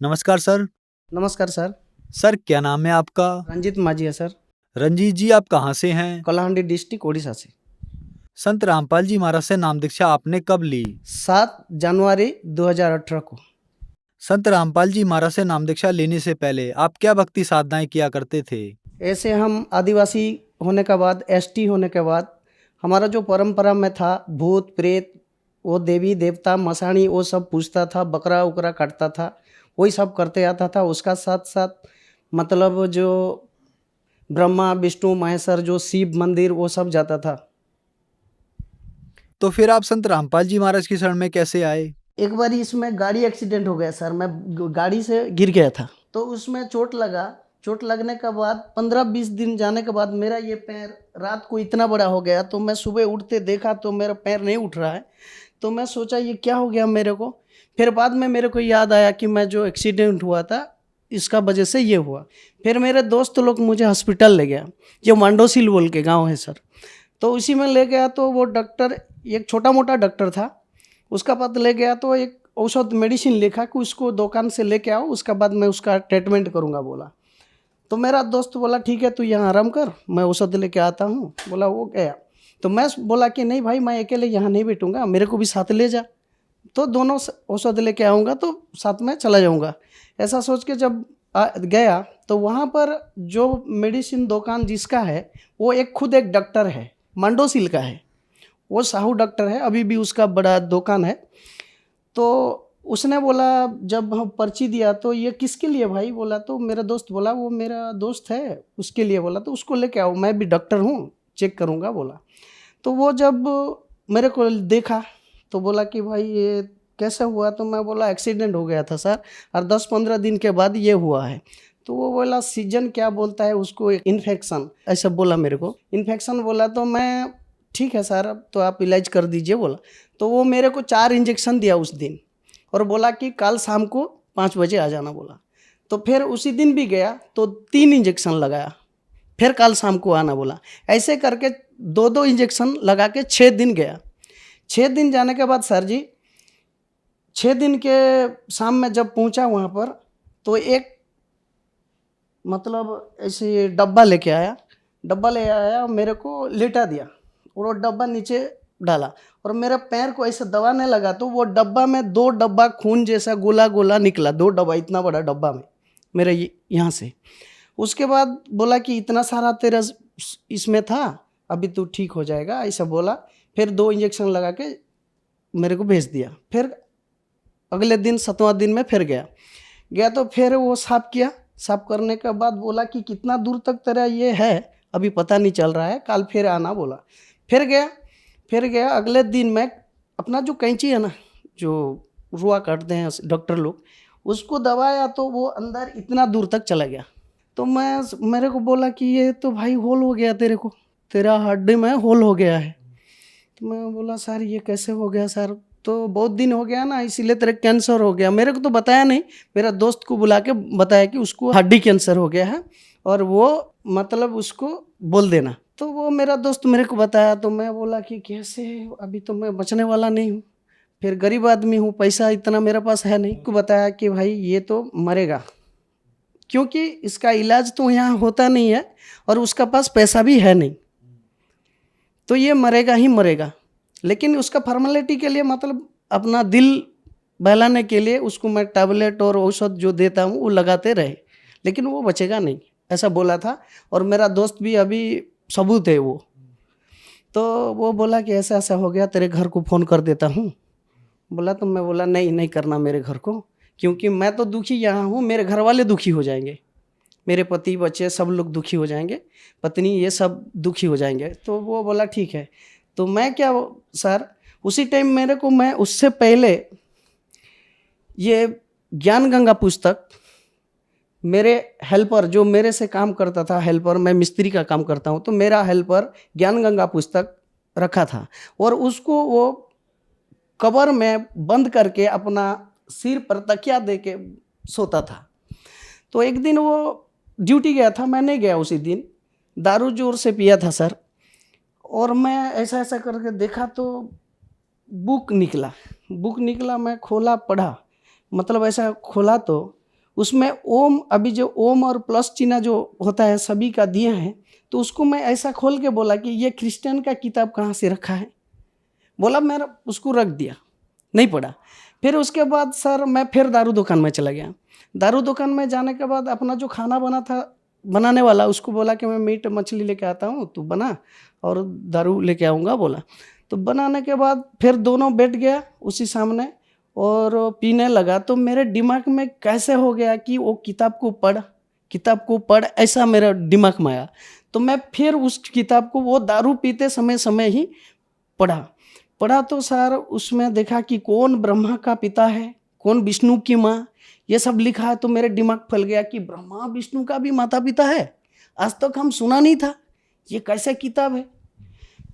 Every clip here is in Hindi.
नमस्कार सर। नमस्कार सर। सर क्या नाम है आपका? रंजीत माझी है सर। रंजीत जी आप कहाँ से हैं? कलाहांडी डिस्ट्रिक्ट ओडिशा से। संत रामपाल जी महाराज से नाम दीक्षा आपने कब ली? 7 जनवरी 2018 को। संत रामपाल जी महाराज से नाम दीक्षा लेने से पहले आप क्या भक्ति साधनाएं किया करते थे? ऐसे हम आदिवासी होने के बाद, एसटी होने के बाद, हमारा जो परंपरा में था, भूत प्रेत, वो देवी देवता मसाणी, वो सब पूछता था, बकरा उकरा काटता था, वही सब करते आता था। उसका साथ साथ मतलब जो ब्रह्मा विष्णु महेश्वर, जो शिव मंदिर, वो सब जाता था। तो फिर आप संत रामपाल जी महाराज की शरण में कैसे आए? एक बार इसमें गाड़ी एक्सीडेंट हो गया सर। मैं गाड़ी से गिर गया था, तो उसमें चोट लगा। चोट लगने के बाद 15-20 दिन जाने के बाद मेरा ये पैर रात को इतना बड़ा हो गया, तो मैं सुबह उठते देखा तो मेरा पैर नहीं उठ रहा है। तो मैं सोचा ये क्या हो गया मेरे को। फिर बाद में मेरे को याद आया कि मैं जो एक्सीडेंट हुआ था इसका वजह से ये हुआ। फिर मेरे दोस्त लोग मुझे हॉस्पिटल ले गया, जो मांडोसिल बोल के गाँव है सर। तो उसी में ले गया, तो वो डॉक्टर एक छोटा मोटा डॉक्टर था, उसका पास ले गया तो एक औषध मेडिसिन लिखा कि उसको दुकान से लेके आओ, उसका बाद मैं उसका ट्रीटमेंट करूँगा बोला। तो मेरा दोस्त बोला ठीक है तू यहाँ आराम कर, मैं औषध लेके आता हूँ। बोला वो गया। तो मैं बोला कि नहीं भाई, मैं अकेले यहाँ नहीं बैठूँगा, मेरे को भी साथ ले जा, तो दोनों औषध लेके आऊँगा तो साथ में चला जाऊँगा। ऐसा सोच के जब गया तो वहाँ पर जो मेडिसिन दुकान जिसका है, वो एक खुद एक डॉक्टर है, मंडोसिल का है, वो साहू डॉक्टर है, अभी भी उसका बड़ा दुकान है। तो उसने बोला, जब हम पर्ची दिया तो ये किसके लिए भाई बोला, तो मेरा दोस्त बोला वो मेरा दोस्त है उसके लिए। बोला तो उसको लेके आओ, मैं भी डॉक्टर हूँ, चेक करूँगा बोला। तो वो जब मेरे को देखा तो बोला कि भाई ये कैसे हुआ, तो मैं बोला एक्सीडेंट हो गया था सर, और 10-15 दिन के बाद ये हुआ है। तो वो बोला सीजन क्या बोलता है उसको, इन्फेक्शन ऐसा बोला मेरे को, इन्फेक्शन बोला। तो मैं ठीक है सर, अब तो आप इलाज कर दीजिए बोला। तो वो मेरे को 4 इंजेक्शन दिया उस दिन, और बोला कि कल शाम को 5 बजे आ जाना बोला। तो फिर उसी दिन भी गया तो 3 इंजेक्शन लगाया, फिर कल शाम को आना बोला। ऐसे करके 2-2 इंजेक्शन लगा के 6 दिन गया। 6 दिन जाने के बाद सर जी, 6 दिन के शाम में जब पहुंचा वहाँ पर, तो एक मतलब ऐसे डब्बा लेके आया, डब्बा ले आया, मेरे को लेटा दिया और वो डब्बा नीचे डाला, और मेरे पैर को ऐसे दबाने लगा। तो वो डब्बा में 2 डब्बा खून जैसा गोला गोला निकला, 2 डब्बा, इतना बड़ा डब्बा में मेरे यहाँ से। उसके बाद बोला कि इतना सारा तेरा इसमें था, अभी तू ठीक हो जाएगा ऐसा बोला। फिर 2 इंजेक्शन लगा के मेरे को भेज दिया। फिर अगले दिन 7वां दिन में फिर गया तो फिर वो साफ किया। साफ करने के बाद बोला कि कितना दूर तक तेरा ये है अभी पता नहीं चल रहा है, कल फिर आना बोला। फिर गया अगले दिन मैं अपना जो कैंची है ना, जो रुआ काटते हैं डॉक्टर लोग, उसको दबाया तो वो अंदर इतना दूर तक चला गया। तो मेरे को बोला कि ये तो भाई होल हो गया, तेरा हड्डी में होल हो गया है। तो मैं बोला सर ये कैसे हो गया सर, तो बहुत दिन हो गया ना इसीलिए तेरे कैंसर हो गया। मेरे को तो बताया नहीं, मेरा दोस्त को बुला के बताया कि उसको हड्डी कैंसर हो गया है और वो मतलब उसको बोल देना। तो वो मेरा दोस्त मेरे को बताया, तो मैं बोला कि कैसे, अभी तो मैं बचने वाला नहीं हूँ, फिर गरीब आदमी हूँ, पैसा इतना मेरे पास है नहीं। को बताया कि भाई ये तो मरेगा, क्योंकि इसका इलाज तो यहाँ होता नहीं है और उसका पास पैसा भी है नहीं, तो ये मरेगा ही मरेगा। लेकिन उसका फॉर्मेलिटी के लिए, मतलब अपना दिल बहलाने के लिए उसको मैं टैबलेट और औषध जो देता हूँ वो लगाते रहे, लेकिन वो बचेगा नहीं, ऐसा बोला था। और मेरा दोस्त भी अभी सबूत है वो। तो वो बोला कि ऐसा ऐसा हो गया, तेरे घर को फ़ोन कर देता हूँ बोला। तो मैं बोला नहीं नहीं करना मेरे घर को, क्योंकि मैं तो दुखी यहाँ हूँ, मेरे घर वाले दुखी हो जाएंगे, मेरे पति बच्चे सब लोग दुखी हो जाएंगे, पत्नी ये सब दुखी हो जाएंगे। तो वो बोला ठीक है। तो मैं क्या सर, उसी टाइम मेरे को, मैं उससे पहले ये ज्ञान गंगा पुस्तक, मेरे हेल्पर जो मेरे से काम करता था, हेल्पर, मैं मिस्त्री का काम करता हूँ, तो मेरा हेल्पर ज्ञान गंगा पुस्तक रखा था और उसको वो कबर में बंद करके अपना सिर पर तकिया दे के सोता था। तो एक दिन वो ड्यूटी गया था, मैं नहीं गया उसी दिन, दारू जोर से पिया था सर। और मैं ऐसा ऐसा करके देखा तो बुक निकला, मैं खोला पढ़ा, मतलब ऐसा खोला तो उसमें ओम, अभी जो ओम और प्लस चिन्ह जो होता है सभी का दिए हैं, तो उसको मैं ऐसा खोल के बोला कि ये क्रिश्चियन का किताब कहाँ से रखा है। बोला, मैंने उसको रख दिया, नहीं पढ़ा। फिर उसके बाद सर मैं फिर दारू दुकान में चला गया। दारू दुकान में जाने के बाद अपना जो खाना बना था बनाने वाला, उसको बोला कि मैं मीट मछली लेके आता हूँ, तू बना और दारू लेके आऊँगा बोला। तो बनाने के बाद फिर दोनों बैठ गया उसी सामने और पीने लगा। तो मेरे दिमाग में कैसे हो गया कि वो किताब को पढ़, ऐसा मेरा दिमाग में आया। तो मैं फिर उस किताब को वो दारू पीते समय ही पढ़ा तो सर उसमें देखा कि कौन ब्रह्मा का पिता है, कौन विष्णु की माँ, ये सब लिखा है। तो मेरे दिमाग फैल गया कि ब्रह्मा विष्णु का भी माता पिता है, आज तक हम सुना नहीं था, ये कैसे किताब है।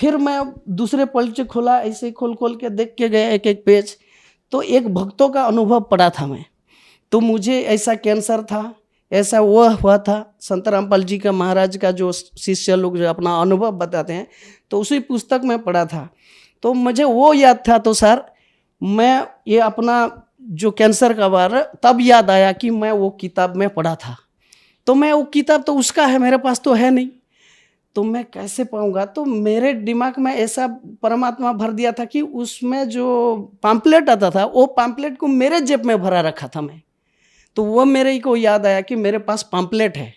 फिर मैं दूसरे पल्चे खोला, ऐसे खोल के देख के गया एक एक पेज। तो एक भक्तों का अनुभव पढ़ा था मैं, तो मुझे ऐसा कैंसर था, ऐसा वो हुआ था। संत रामपाल जी का, महाराज का जो शिष्य लोग जो अपना अनुभव बताते हैं, तो उसी पुस्तक में पढ़ा था। तो मुझे वो याद था। तो सर मैं ये अपना जो कैंसर का बार तब याद आया कि मैं वो किताब में पढ़ा था। तो मैं वो किताब तो उसका है, मेरे पास तो है नहीं, तो मैं कैसे पाऊंगा। तो मेरे दिमाग में ऐसा परमात्मा भर दिया था कि उसमें जो पैम्पलेट आता था, वो पैम्पलेट को मेरे जेब में भरा रखा था मैं। तो वो मेरे को याद आया कि मेरे पास पैम्पलेट है,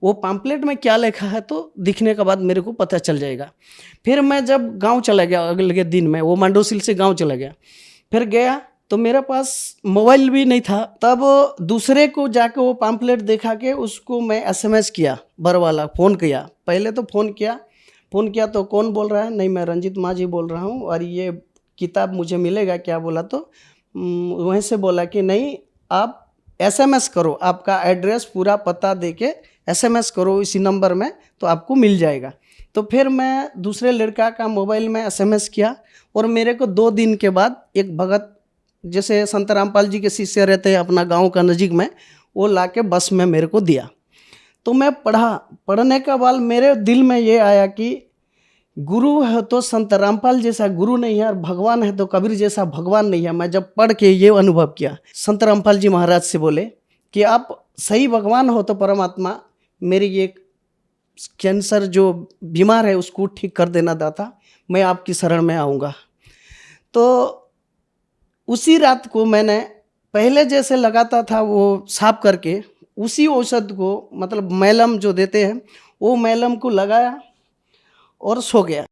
वो पैम्पलेट में क्या लिखा है तो दिखने के बाद मेरे को पता चल जाएगा। फिर मैं जब गांव चला गया, अगले दिन में वो मांडोसिल से गांव चला गया। फिर गया तो मेरे पास मोबाइल भी नहीं था। तब दूसरे को जाके वो पैम्पलेट दिखा के उसको मैं एसएमएस किया, बर वाला फ़ोन किया। पहले तो फ़ोन किया तो कौन बोल रहा है, नहीं मैं रंजीत माझी बोल रहा हूँ और ये किताब मुझे मिलेगा क्या बोला। तो वहीं से बोला कि नहीं, आप एसएमएस करो, आपका एड्रेस पूरा पता देके एसएमएस करो इसी नंबर में, तो आपको मिल जाएगा। तो फिर मैं दूसरे लड़का का मोबाइल में एसएमएस किया और मेरे को 2 दिन के बाद एक भगत, जैसे संत रामपाल जी के शिष्य रहते हैं अपना गांव का नज़दीक में, वो लाके बस में मेरे को दिया। तो मैं पढ़ने के बाद मेरे दिल में ये आया कि गुरु है तो संत रामपाल जैसा गुरु नहीं है और भगवान है तो कबीर जैसा भगवान नहीं है। मैं जब पढ़ के ये अनुभव किया, संत रामपाल जी महाराज से बोले कि आप सही भगवान हो तो परमात्मा, मेरी ये कैंसर जो बीमार है उसको ठीक कर देना दाता, मैं आपकी शरण में आऊँगा। तो उसी रात को मैंने पहले जैसे लगाता था वो साफ करके, उसी औषध को, मतलब मैलम जो देते हैं, वो मैलम को लगाया और सो गया।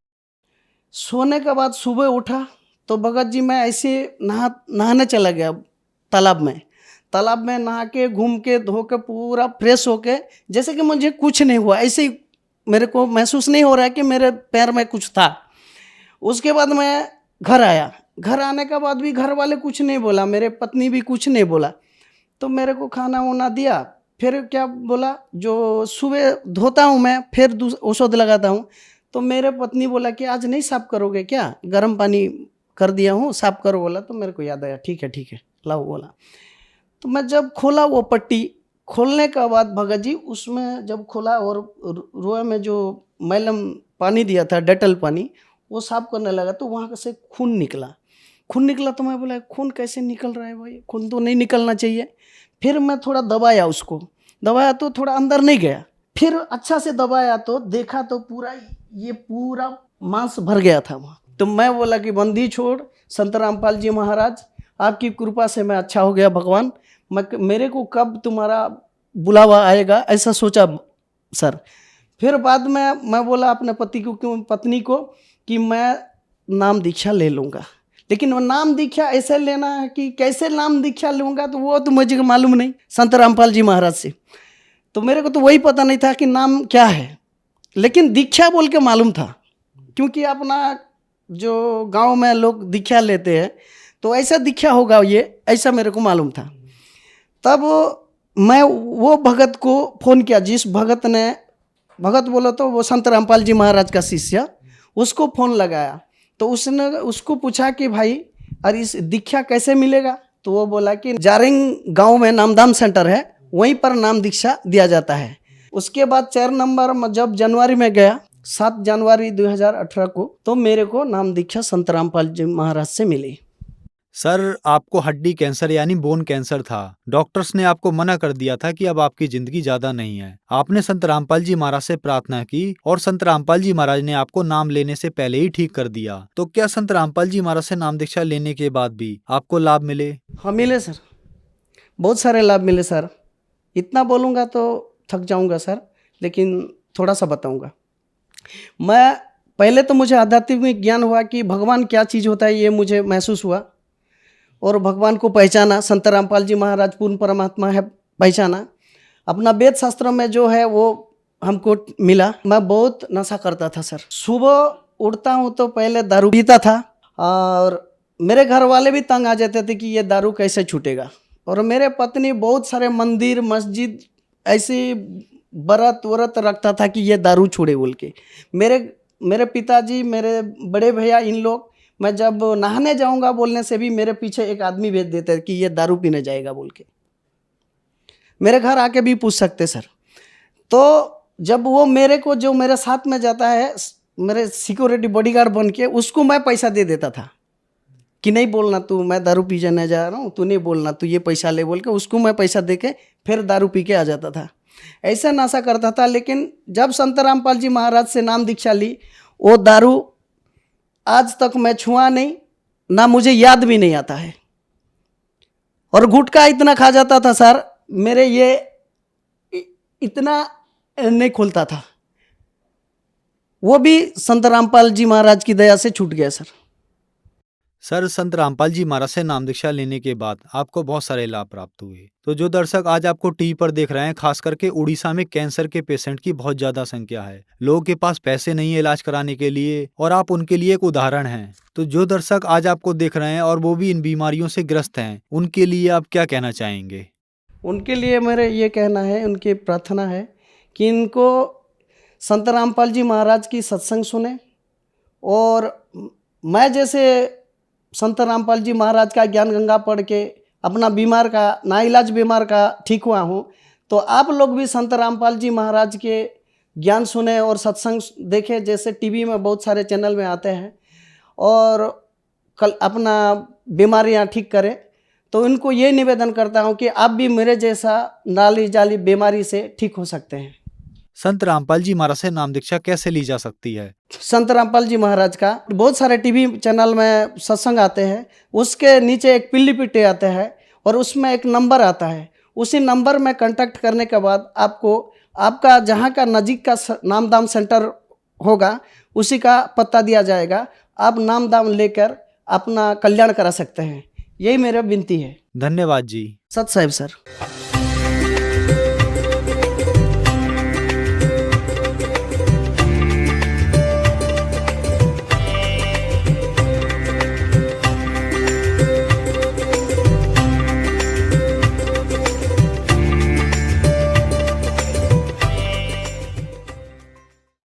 सोने के बाद सुबह उठा तो भगत जी मैं ऐसे नहाने चला गया तालाब में नहा के, घूम के, धो के, पूरा फ्रेश होके, जैसे कि मुझे कुछ नहीं हुआ, ऐसे ही मेरे को महसूस नहीं हो रहा है कि मेरे पैर में कुछ था। उसके बाद मैं घर आया। घर आने के बाद भी घर वाले कुछ नहीं बोला, मेरे पत्नी भी कुछ नहीं बोला। तो मेरे को खाना वाना दिया। फिर क्या बोला, जो सुबह धोता हूँ मैं, फिर औषध लगाता हूँ। तो मेरे पत्नी बोला कि आज नहीं साफ करोगे क्या, गर्म पानी कर दिया हूँ, साफ करो बोला। तो मेरे को याद आया, ठीक है लाओ बोला। तो मैं जब खोला वो पट्टी, खोलने के बाद भगत जी उसमें जब खोला और रोए में जो मैलम पानी दिया था, डेटल पानी, वो साफ करने लगा तो वहाँ से खून निकला। तो मैं बोला खून कैसे निकल रहा है भाई, खून तो नहीं निकलना चाहिए। फिर मैं थोड़ा दबाया उसको, दबाया तो थोड़ा अंदर नहीं गया। फिर अच्छा से दबाया तो देखा तो पूरा मांस भर गया था वहाँ। तो मैं बोला कि बंदी छोड़, संत रामपाल जी महाराज आपकी कृपा से मैं अच्छा हो गया भगवान, मेरे को कब तुम्हारा बुलावा आएगा, ऐसा सोचा सर। फिर बाद में मैं बोला अपने पत्नी को कि मैं नाम दीक्षा ले लूँगा, लेकिन वो नाम दीक्षा ऐसे लेना है कि कैसे नाम दीक्षा लूँगा, तो वो तो मुझे मालूम नहीं संत रामपाल जी महाराज से। तो मेरे को तो वही पता नहीं था कि नाम क्या है, लेकिन दीक्षा बोल के मालूम था, क्योंकि अपना जो गांव में लोग दीक्षा लेते हैं तो ऐसा दीक्षा होगा ये, ऐसा मेरे को मालूम था। तब मैं वो भगत को फ़ोन किया, जिस भगत बोला तो वो संत रामपाल जी महाराज का शिष्य, उसको फ़ोन लगाया। तो उसने उसको पूछा कि भाई अरे इस दीक्षा कैसे मिलेगा। तो वो बोला कि जारिंग गांव में नामधाम सेंटर है, वहीं पर नाम दीक्षा दिया जाता है। उसके बाद 4 नंबर जब जनवरी में गया, 7 जनवरी 2018 को, तो मेरे को नाम दीक्षा संत रामपाल जी महाराज से मिली। सर, आपको हड्डी कैंसर यानी बोन कैंसर था। डॉक्टर्स ने आपको मना कर दिया था कि अब आपकी जिंदगी ज्यादा नहीं है। आपने संत रामपाल जी महाराज से प्रार्थना की और संत रामपाल जी महाराज ने आपको नाम लेने से पहले ही ठीक कर दिया। तो क्या संत रामपाल जी महाराज से नाम दीक्षा लेने के बाद भी आपको लाभ मिले? हाँ मिले सर, बहुत सारे लाभ मिले सर। इतना बोलूँगा तो थक जाऊँगा सर, लेकिन थोड़ा सा बताऊँगा। मैं पहले तो मुझे आध्यात्मिक ज्ञान हुआ कि भगवान क्या चीज़ होता है, ये मुझे महसूस हुआ और भगवान को पहचाना। संत रामपाल जी महाराज पूर्ण परमात्मा है, पहचाना। अपना वेद शास्त्र में जो है वो हमको मिला। मैं बहुत नशा करता था सर। सुबह उठता हूँ तो पहले दारू पीता था और मेरे घर वाले भी तंग आ जाते थे कि ये दारू कैसे छूटेगा। और मेरे पत्नी बहुत सारे मंदिर मस्जिद ऐसी व्रत व्रत रखता था कि ये दारू छोड़े बोल के। मेरे पिताजी, मेरे बड़े भैया, इन लोग, मैं जब नहाने जाऊंगा बोलने से भी मेरे पीछे एक आदमी भेज देते कि ये दारू पीने जाएगा बोल के। मेरे घर आके भी पूछ सकते सर। तो जब वो मेरे को, जो मेरे साथ में जाता है, मेरे सिक्योरिटी बॉडीगार्ड बन के, उसको मैं पैसा दे देता था कि नहीं बोलना तू, मैं दारू पी जाने जा रहा हूँ, तू नहीं बोलना, तू ये पैसा ले बोल के उसको मैं पैसा दे के फिर दारू पी के आ जाता था। ऐसा नशा करता था। लेकिन जब संत रामपाल जी महाराज से नाम दीक्षा ली, वो दारू आज तक मैं छुआ नहीं, ना मुझे याद भी नहीं आता है। और गुटखा इतना खा जाता था सर, मेरे ये इतना नहीं खुलता था। वो भी संत रामपाल जी महाराज की दया से छूट गया सर। सर, संत रामपाल जी महाराज से नाम दीक्षा लेने के बाद आपको बहुत सारे लाभ प्राप्त हुए। तो जो दर्शक आज आपको टीवी पर देख रहे हैं, खास करके उड़ीसा में कैंसर के पेशेंट की बहुत ज्यादा संख्या है। लोगों के पास पैसे नहीं है इलाज कराने के लिए और आप उनके लिए एक उदाहरण हैं। तो जो दर्शक आज आपको देख रहे हैं और वो भी इन बीमारियों से ग्रस्त हैं, उनके लिए आप क्या कहना चाहेंगे? उनके लिए मेरे ये कहना है, उनकी प्रार्थना है कि इनको संत रामपाल जी महाराज की सत्संग सुने। और मैं जैसे संत रामपाल जी महाराज का ज्ञान गंगा पढ़ के अपना बीमार का, नाइलाज बीमार का ठीक हुआ हूँ, तो आप लोग भी संत रामपाल जी महाराज के ज्ञान सुने और सत्संग देखें। जैसे टीवी में बहुत सारे चैनल में आते हैं और कल अपना बीमारियाँ ठीक करें। तो इनको ये निवेदन करता हूँ कि आप भी मेरे जैसा नाली जाली बीमारी से ठीक हो सकते हैं। संत रामपाल जी महाराज से नाम दीक्षा कैसे ली जा सकती है? संत रामपाल जी महाराज का बहुत सारे टीवी चैनल में सत्संग आते हैं, उसके नीचे एक पीली पिट्टी आते हैं और उसमें एक नंबर आता है। उसी नंबर में कांटेक्ट करने के बाद आपको आपका जहाँ का नज़दीक का नाम दाम सेंटर होगा उसी का पता दिया जाएगा। आप नाम दाम लेकर अपना कल्याण करा सकते हैं। यही मेरा विनती है। धन्यवाद जी। सत साहिब सर।